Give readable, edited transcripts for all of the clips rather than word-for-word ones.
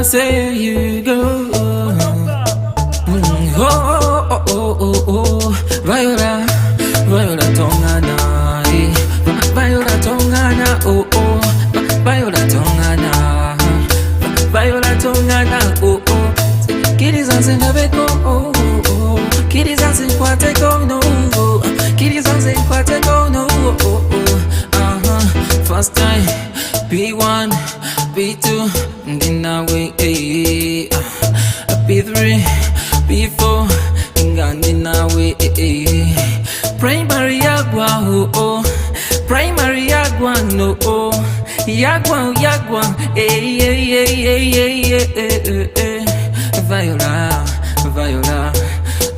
say you go. Oh, oh, oh, oh, oh. Viola, Viola Tongana, Viola Tongana, oh, oh. Viola Tongana, Viola Tongana, oh, oh. Kiddies and Beko, oh, oh. Kiddies and Quateco, no, Kiddies and Quateco, no, oh, oh. First time, P1, P2, and then now we, P3, P4, and then now we, Primary Agua, oh, oh. Primary Agua, no, oh. Yagua, Yagua, Viola, Viola,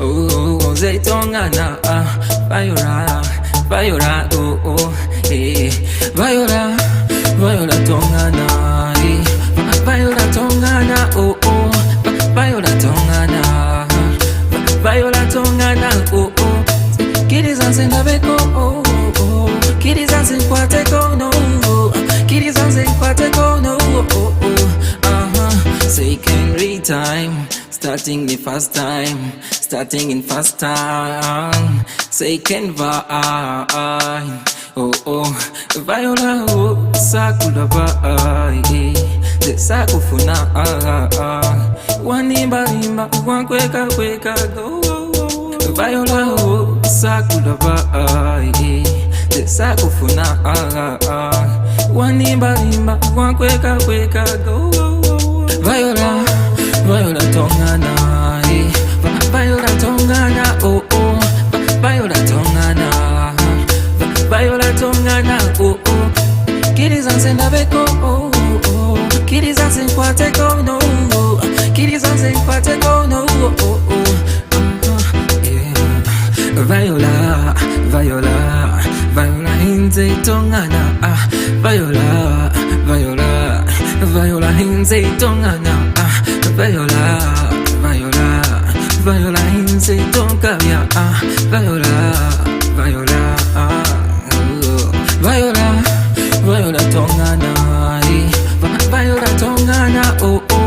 oh, oh, Zaytongana, Viola, Viola, oh, oh, Viola, Viola Tongana, Viola Tongana, oh, oh, Viola Tongana, Viola Tongana, oh, oh, Kiddies and Sendabeko, oh, oh, Kiddies and Quateco, no, Kiddies and Quateco, no, oh, oh, Say can read time, starting the first time, starting in first time. Say can vine, oh, oh, Viola, oh, Sakula vai, the Sakufuna, one imba, one quaker, go, Viola, oh, Sakula vai, the Sakufuna, one imba, one quaker, go, Viola, Viola Tongana, Viola Tongana, oh, oh, Viola Tongana, Viola Tongana, oh, oh. Kiddies and Sendabeko, oh, oh. Kiddies and Quateco, no, Kiddies and Quateco, no, oh, oh. Yeah. Viola, Viola, Viola Hinze Tongana, Viola, Viola, Viola Hinze Tongana, Viola, Viola, Viola Hinze Tongana, Viola, Viola, Viola, Viola Tongana, Viola Tongana, oh, oh.